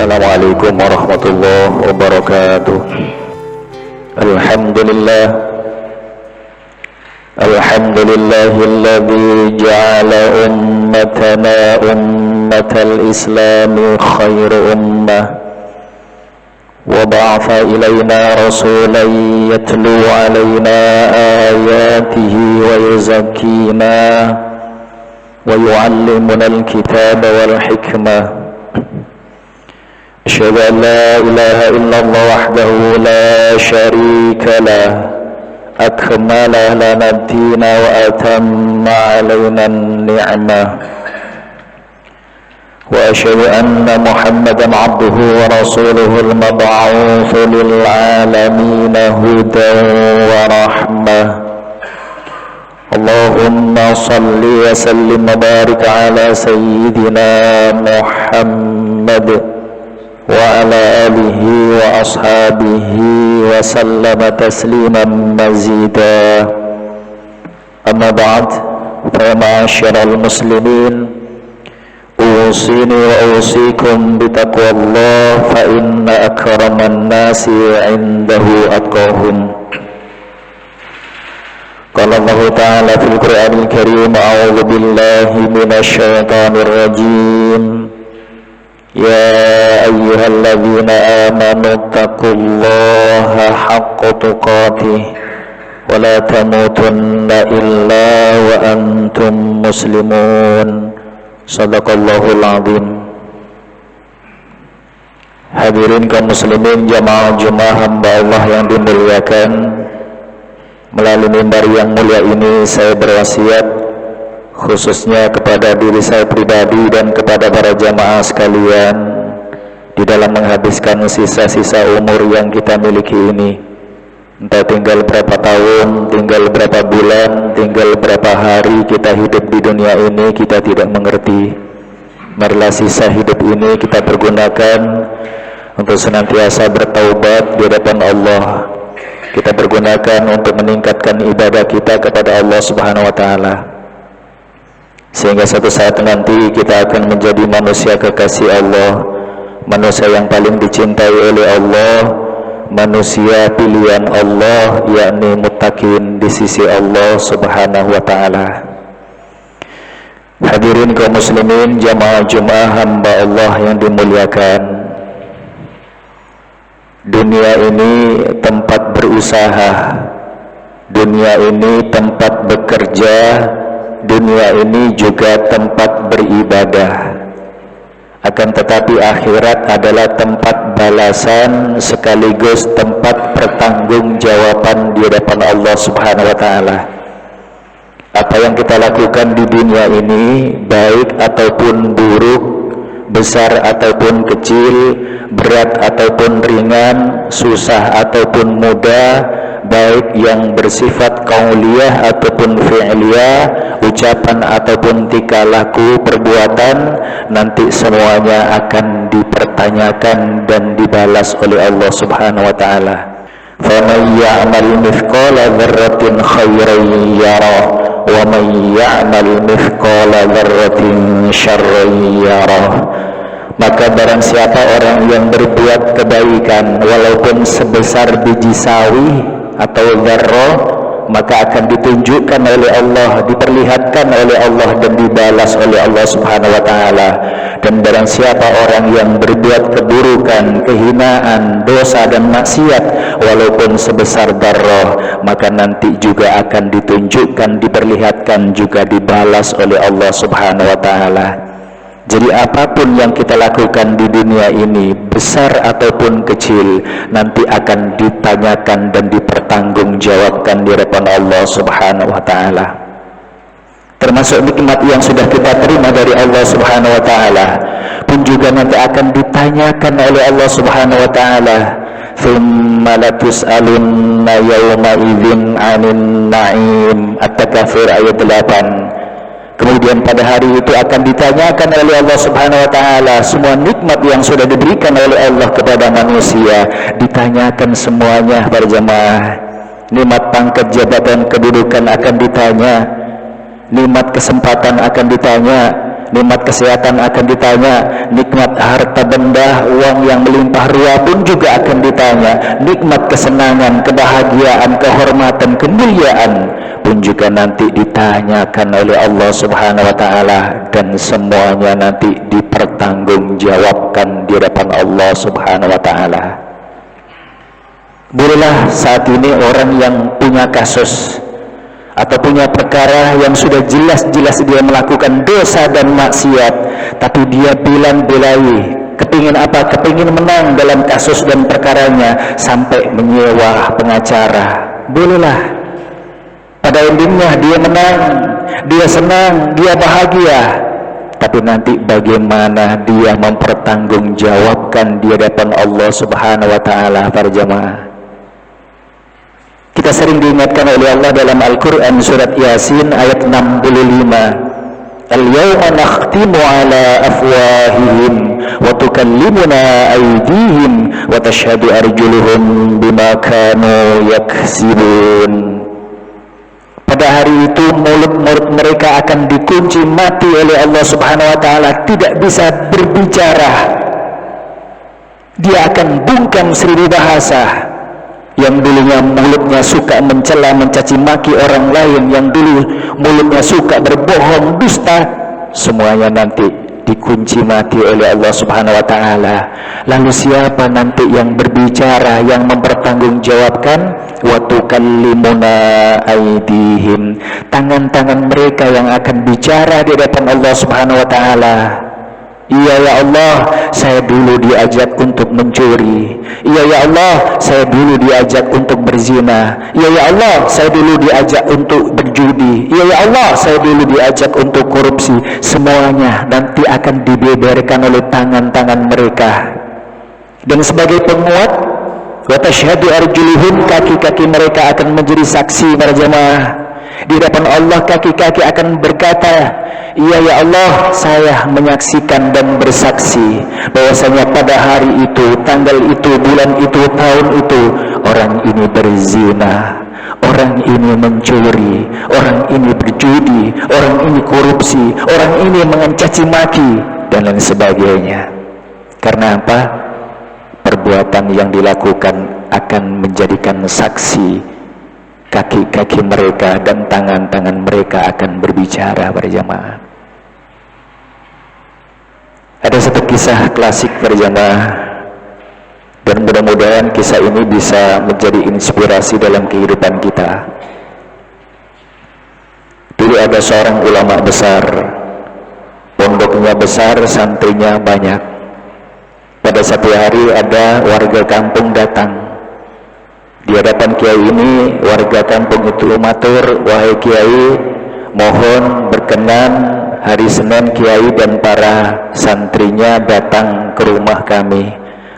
Assalamualaikum warahmatullahi wabarakatuh. Alhamdulillahilladzi ja'ala ummatana ummatal islami khairu ummah wa ba'atha ilayna rasulan yatlu alayna ayatihi wa yuzakkina wa yu'allimuna al-kitaba wal hikmah. أشهد أن لا إله إلا الله وحده لا شريك له أكمل لنا الدين وأتم علينا النعمة وأشهد أن محمدا عبده ورسوله المبعوث للعالمين هدى ورحمة. اللهم صل وسلم وبارك على سيدنا محمد وعلى آله وأصحابه وسلم تسليما مزيدا. أما بعد، فيا معاشر المسلمين، أوصيني وأوصيكم بتقوى الله فإن أكرم الناس عنده أتقاهم. قال الله تعالى في القرآن الكريم: أعوذ بالله من الشيطان الرجيم. يا أيها الذين آمنوا اتقوا الله حق تقاته ولا تموتن إلا وأنتم مسلمون. Sadaqallahul azim. Hadirin kaum muslimin jamaah Jumat hamba Allah yang dimuliakan, melalui mimbar yang mulia ini saya berwasiat khususnya kepada diri saya pribadi dan kepada para jamaah sekalian di dalam menghabiskan sisa-sisa umur yang kita miliki ini. Entah tinggal berapa tahun, tinggal berapa bulan, tinggal berapa hari kita hidup di dunia ini, kita tidak mengerti. Marilah sisa hidup ini kita pergunakan untuk senantiasa bertaubat di hadapan Allah. Kita pergunakan untuk meningkatkan ibadah kita kepada Allah Subhanahu wa taala, sehingga suatu saat nanti kita akan menjadi manusia kekasih Allah, manusia yang paling dicintai oleh Allah, manusia pilihan Allah, yakni muttaqin di sisi Allah Subhanahu wa taala. Hadirin kaum muslimin jamaah Jumat hamba Allah yang dimuliakan, dunia ini tempat berusaha, dunia ini tempat bekerja, dunia ini juga tempat beribadah. Akan tetapi akhirat adalah tempat balasan sekaligus tempat pertanggungjawaban di hadapan Allah Subhanahu wa taala. Apa yang kita lakukan di dunia ini, baik ataupun buruk, besar ataupun kecil, berat ataupun ringan, susah ataupun mudah, baik yang bersifat qauliyah ataupun fi'liyah, ucapan ataupun tingkah laku, perbuatan, nanti semuanya akan dipertanyakan dan dibalas oleh Allah Subhanahu wa taala. Faman ya'mal mithqala dzarratin khairan yarah wa man ya'mal mithqala dzarratin syarran yarah. Maka barang siapa orang yang berbuat kebaikan walaupun sebesar biji sawi atau dzarrah, maka akan ditunjukkan oleh Allah, diperlihatkan oleh Allah dan dibalas oleh Allah Subhanahu wa taala. Dan barang siapa orang yang berbuat keburukan, kehinaan, dosa dan maksiat walaupun sebesar dzarrah, maka nanti juga akan ditunjukkan, diperlihatkan juga dibalas oleh Allah Subhanahu wa taala. Jadi apapun yang kita lakukan di dunia ini, besar ataupun kecil, nanti akan ditanyakan dan dipertanggungjawabkan di hadapan Allah Subhanahu wa taala. Termasuk nikmat yang sudah kita terima dari Allah Subhanahu wa taala pun juga nanti akan ditanyakan oleh Allah Subhanahu wa taala. Tsumma latus'alunna yawma idzin 'anin na'im. At-Takatsur ayat 8. Kemudian pada hari itu akan ditanyakan oleh Allah Subhanahu wa taala semua nikmat yang sudah diberikan oleh Allah kepada manusia, ditanyakan semuanya para jemaah. Nikmat pangkat jabatan kedudukan akan ditanya, nikmat kesempatan akan ditanya, nikmat kesehatan akan ditanya, nikmat harta benda, uang yang melimpah ruah pun juga akan ditanya, nikmat kesenangan, kebahagiaan, kehormatan, kemuliaan pun juga nanti ditanyakan oleh Allah Subhanahu wa taala, dan semuanya nanti dipertanggungjawabkan di hadapan Allah Subhanahu wa taala. Bolehlah saat ini orang yang punya kasus atau punya perkara yang sudah jelas-jelas dia melakukan dosa dan maksiat, tapi dia bilang-bilai, kepingin apa? Kepingin menang dalam kasus dan perkaranya, sampai menyewa pengacara. Bolehlah. Pada endingnya dia menang, dia senang, dia bahagia. Tapi nanti bagaimana dia mempertanggungjawabkan di hadapan Allah Subhanahu wa taala, para jamaah? Kita sering diingatkan oleh Allah dalam Al-Quran surat Yasin ayat 65. Al-yawma nakhtimu ala afwahihim wa tukallimuna aydihim wa tashhadu arjuluhum bima kanu yaksibun. Pada hari itu mulut-mulut mereka akan dikunci mati oleh Allah Subhanahu wa taala, tidak bisa berbicara. Dia akan bungkam seribu bahasa. Yang dulunya mulutnya suka mencela, mencaci maki orang lain, yang dulu mulutnya suka berbohong, dusta, semuanya nanti dikunci mati oleh Allah Subhanahu wa taala. Lalu siapa nanti yang berbicara, yang mempertanggungjawabkan? Wa tukallimuna aydihim, tangan-tangan mereka yang akan bicara di hadapan Allah Subhanahu wa taala. Iya ya Allah, saya dulu diajak untuk mencuri. Iya ya Allah, saya dulu diajak untuk berzina. Iya ya Allah, saya dulu diajak untuk berjudi. Iya ya Allah, saya dulu diajak untuk korupsi. Semuanya nanti akan dibeberkan oleh tangan-tangan mereka. Dan sebagai penguat, wa tashhadu arjuluhum, kaki-kaki mereka akan menjadi saksi, para jemaah. Di hadapan Allah kaki-kaki akan berkata, iya ya Allah, saya menyaksikan dan bersaksi bahwasanya pada hari itu, tanggal itu, bulan itu, tahun itu, orang ini berzina, orang ini mencuri, orang ini berjudi, orang ini korupsi, orang ini mencaci maki, dan lain sebagainya. Karena apa? Perbuatan yang dilakukan akan menjadikan saksi. Kaki-kaki mereka dan tangan-tangan mereka akan berbicara, berjamaah. Ada satu kisah klasik, berjamaah, dan mudah-mudahan kisah ini bisa menjadi inspirasi dalam kehidupan kita. Dulu ada seorang ulama besar, pondoknya besar, santrinya banyak. Pada satu hari ada warga kampung datang. Di hadapan kiai ini, warga kampung itu matur, wahai kiai, mohon berkenan hari Senin kiai dan para santrinya datang ke rumah kami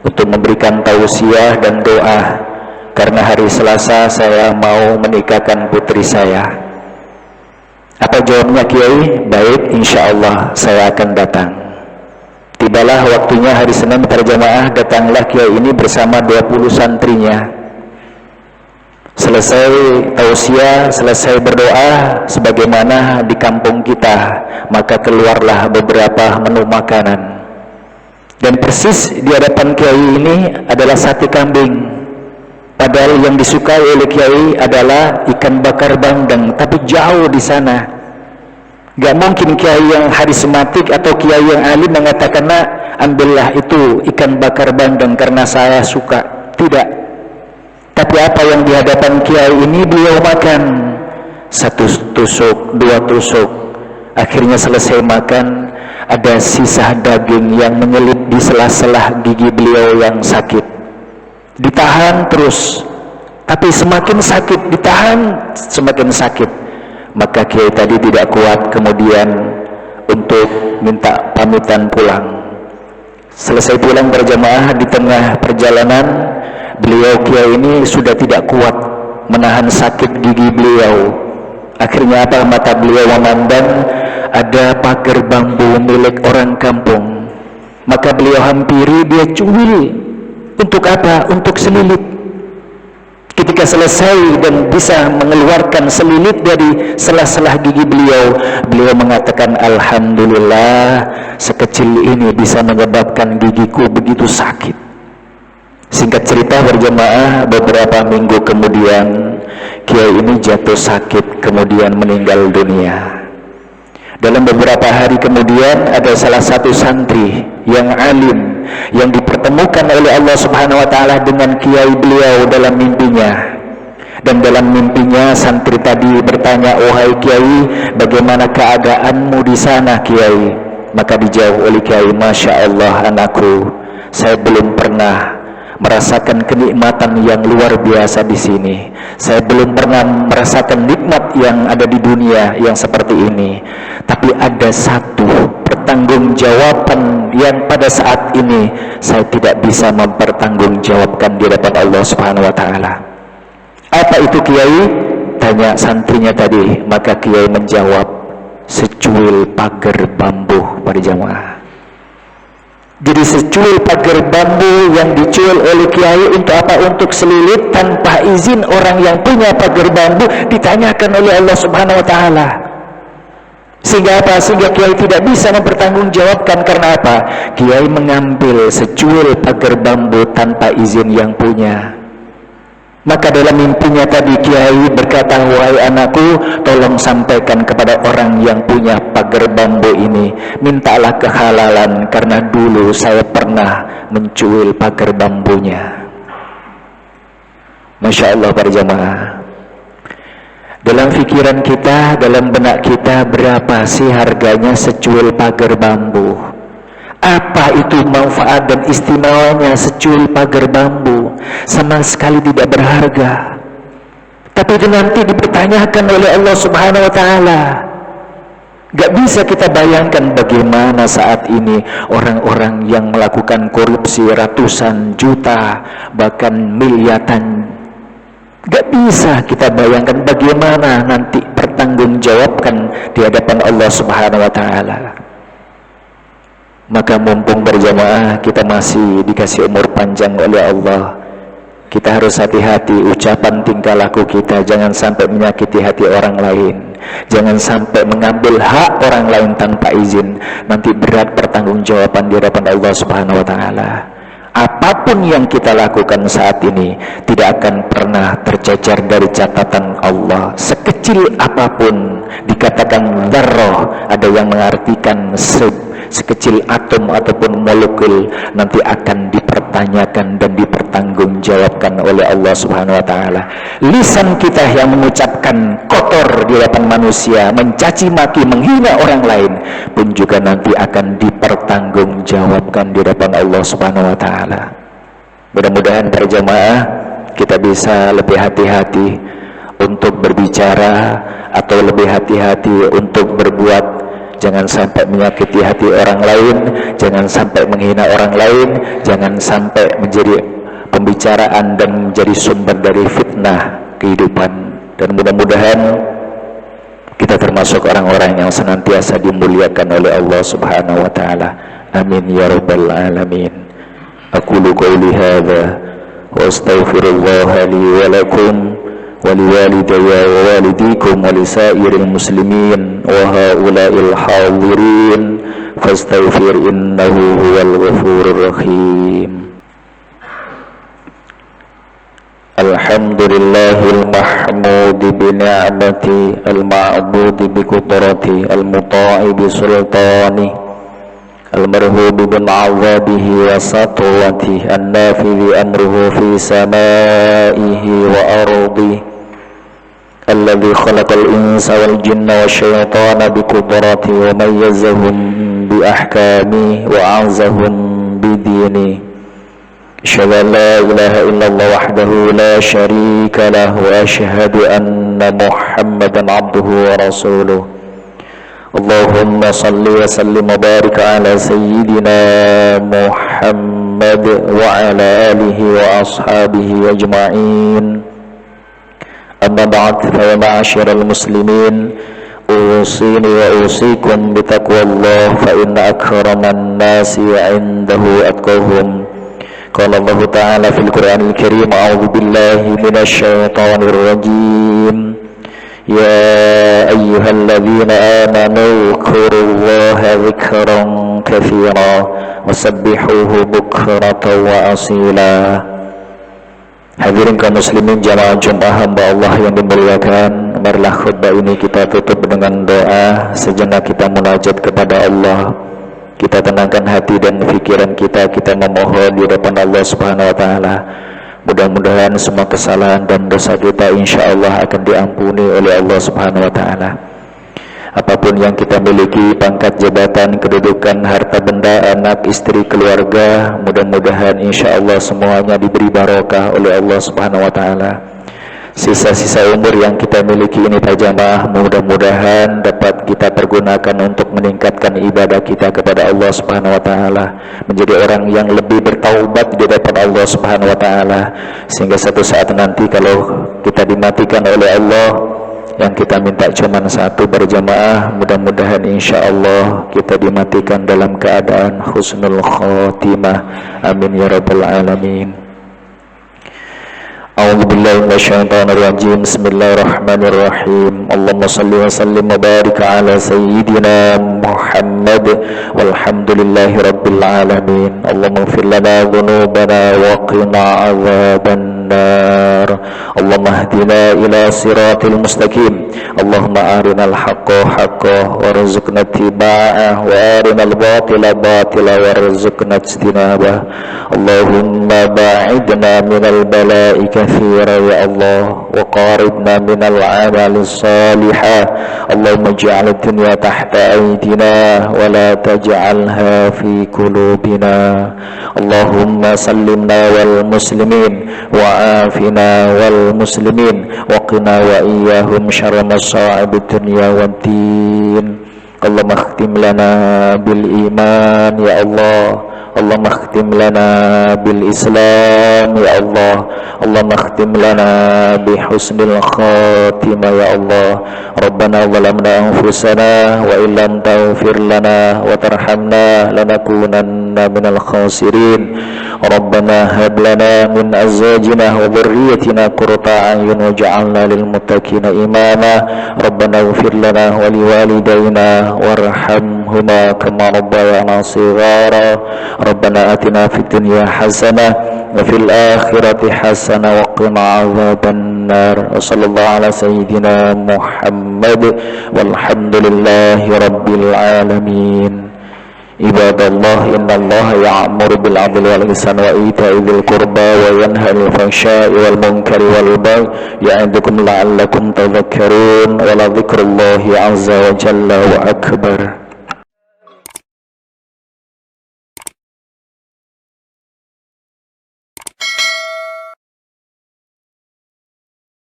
untuk memberikan tausiah dan doa, karena hari Selasa saya mau menikahkan putri saya. Apa jawabnya kiai? Baik, insya Allah saya akan datang. Tibalah waktunya hari Senin, para jamaah, datanglah kiai ini bersama 20 santrinya. Selesai tausiah, selesai berdoa sebagaimana di kampung kita, maka keluarlah beberapa menu makanan. Dan persis di hadapan kiai ini adalah sate kambing. Padahal yang disukai oleh kiai adalah ikan bakar bandeng, tapi jauh di sana. Gak mungkin kiai yang harismatik atau kiai yang alim mengatakan, nak, ambillah itu ikan bakar bandeng karena saya suka. Tidak. Tapi apa yang di hadapan kiai ini beliau makan? 1 tusuk, 2 tusuk. Akhirnya selesai makan, ada sisa daging yang menyelip di sela-sela gigi beliau yang sakit. Ditahan terus, tapi semakin sakit, ditahan semakin sakit. Maka kiai tadi tidak kuat, kemudian untuk minta pamitan pulang. Selesai pulang berjamaah, di tengah perjalanan beliau kiai ini sudah tidak kuat menahan sakit gigi beliau. Akhirnya apa? Mata beliau memandang ada pagar bambu milik orang kampung. Maka beliau hampiri, dia cuil. Untuk apa? Untuk selilit. Kita ketika selesai dan bisa mengeluarkan selilit dari sela-sela gigi beliau, beliau mengatakan, alhamdulillah, sekecil ini bisa menyebabkan gigiku begitu sakit. Singkat cerita berjamaah, beberapa minggu kemudian kiai ini jatuh sakit, kemudian meninggal dunia. Dalam beberapa hari kemudian ada salah satu santri yang alim yang dipertemukan oleh Allah Subhanahu wa taala dengan kiai beliau dalam mimpinya. Dan dalam mimpinya santri tadi bertanya, "Wahai kiai, bagaimana keadaanmu di sana, kiai?" Maka dijawab oleh kiai, "Masya Allah anakku, saya belum pernah merasakan kenikmatan yang luar biasa di sini. Saya belum pernah merasakan nikmat yang ada di dunia yang seperti ini. Tapi ada satu pertanggungjawaban yang pada saat ini saya tidak bisa mempertanggungjawabkan di hadapan Allah Subhanahu wa taala." "Apa itu, kiai?" tanya santrinya tadi. Maka kiai menjawab, "Secuil pagar bambu." Pada jamaah, jadi secuil pagar bambu yang dicuil oleh kiai untuk apa? Untuk selilit, tanpa izin orang yang punya pagar bambu ditanyakan oleh Allah Subhanahu wa taala. Sehingga apa? Sehingga kiai tidak bisa mempertanggungjawabkan. Karena apa? Kiai mengambil secuil pagar bambu tanpa izin yang punya. Maka dalam mimpinya tadi kiai berkata, "Wahai anakku, tolong sampaikan kepada orang yang punya pagar bambu ini, mintalah kehalalan karena dulu saya pernah mencuil pagar bambunya." Masya Allah para jamaah. Dalam pikiran kita, dalam benak kita, berapa sih harganya secuil pagar bambu? Apa itu manfaat dan istimewanya secuil pagar bambu? Sama sekali tidak berharga. Tapi itu nanti dipertanyakan oleh Allah Subhanahu wa taala. Gak bisa kita bayangkan bagaimana saat ini orang-orang yang melakukan korupsi ratusan juta, bahkan miliaran. Gak bisa kita bayangkan bagaimana nanti pertanggungjawabkan di hadapan Allah Subhanahu wa taala. Maka mumpung berjamaah kita masih dikasih umur panjang oleh Allah, kita harus hati-hati ucapan tingkah laku kita, jangan sampai menyakiti hati orang lain, jangan sampai mengambil hak orang lain tanpa izin. Nanti berat pertanggungjawaban di hadapan Allah Subhanahu wa taala. Apapun yang kita lakukan saat ini tidak akan pernah tercecer dari catatan Allah. Sekecil apapun, dikatakan dzarrah, ada yang mengartikan sekecil atom ataupun molekul, nanti akan dipertanyakan dan dipertanggungjawabkan oleh Allah Subhanahu wa taala. Lisan kita yang mengucapkan kotor di hadapan manusia, mencaci maki, menghina orang lain pun juga nanti akan dipertanggungjawabkan di hadapan Allah Subhanahu wa taala. Mudah-mudahan para jamaah kita bisa lebih hati-hati untuk berbicara atau lebih hati-hati untuk berbuat. Jangan sampai menyakiti hati orang lain, jangan sampai menghina orang lain, jangan sampai menjadi pembicaraan dan menjadi sumber dari fitnah kehidupan. Dan mudah-mudahan kita termasuk orang-orang yang senantiasa dimuliakan oleh Allah Subhanahu wa taala. Amin ya rabbal alamin. Aqulu qouli hadza wa astaghfirullah li wa lakum ولوالدي ووالديكم ولسائر المسلمين وهؤلاء الحاضرين فاستغفر إنه هو الغفور الرحيم. الحمد لله المحمود بنعمته المعبود بقدرته المطاع بسلطانه المرهوب بالعذابه وسطوته النافذ أمره في سمائه وأرضه الذي خلق الإنس والجن والشيطان بقدرته وميزهم بأحكامه وأعزهم بدينه. أشهد أن لا إله إلا الله وحده لا شريك له وأشهد أن محمدا عبده ورسوله. اللهم صل وسلم وبارك على سيدنا محمد وعلى آله وأصحابه أجمعين. أما بعد، فيا معاشر المسلمين، أوصيني وأوصيكم بتقوى الله، فإن أكرم الناس عنده أتقاهم. Qala Allah Ta'ala fil Qur'anil Karim, a'udzu billahi minasy syaithanir rajim. Ya ayyuhalladzina amanu dzkurullaha dzikran katsira wasabbihuhu bukratan wa asila. Hadirin kaum muslimin jamaah Jumat hamba Allah yang dimuliakan, marilah khutbah ini kita tutup dengan doa. Sejenak kita munajat kepada Allah, kita tenangkan hati dan pikiran kita memohon di depan Allah Subhanahu wa taala. Mudah-mudahan semua kesalahan dan dosa kita insya Allah akan diampuni oleh Allah Subhanahu wa taala. Apapun yang kita miliki, pangkat, jabatan, kedudukan, harta benda, anak, istri, keluarga, mudah-mudahan insya Allah semuanya diberi barokah oleh Allah Subhanahu wa taala. Sisa-sisa umur yang kita miliki ini Pak Jamaah, mudah-mudahan dapat kita pergunakan untuk meningkatkan ibadah kita kepada Allah Subhanahu wa taala, menjadi orang yang lebih bertaubat di depan Allah Subhanahu wa taala, sehingga satu saat nanti kalau kita dimatikan oleh Allah, yang kita minta cuma satu berjamaah, mudah-mudahan insya Allah kita dimatikan dalam keadaan husnul khotimah. Amin ya rabbal alamin. A'udzu billahi minasyaitonir rajim. Bismillahirrahmanirrahim. Allahumma shalli wa sallim wa barik ala sayyidina Muhammad walhamdulillahi rabbil alamin. Allahumma ighfir lana dhunubana wa qina adzaban nar. Allahumma ihdina ila siratil mustaqim. Allahumma arinal haqqa haqqan warzuqna ittiba'ah wa arinal batila batila warzuqna ijtinabah. Allahumma ba'idna minal bala'i كثيرا يا الله وقاربنا من العمل الصالحة. اللهم اجعل الدنيا تحت أيدينا ولا تجعلها في قلوبنا. اللهم سلمنا والمسلمين وعافنا والمسلمين وقنا وإياهم شر مصائب الدنيا والدين. اللهم اختم لنا بالإيمان يا الله. اللهم اختم لنا بالإسلام يا الله. اللهم اختم لنا بحسن الخاتمة يا الله. ربنا ظلمنا أنفسنا وإن لم تغفر لنا وترحمنا لنكونن من الخاسرين. ربنا هب لنا من أزواجنا وذريتنا قرة أعين واجعلنا للمتقين إماما. ربنا اغفر لنا ولوالدينا وارحمهما كما ربيانا صغارا. ربنا آتنا في الدنيا حسنة وفي الآخرة حسنة وقنا عذاب النار. وصلى الله على سيدنا محمد والحمد لله رب العالمين. عباد الله إن الله يأمر بالعدل والإحسان وإيتاء ذي القربى وينهى عن الفحشاء والمنكر والبغي يعظكم لعلكم تذكرون. ولذكر الله عز وجل وأكبر.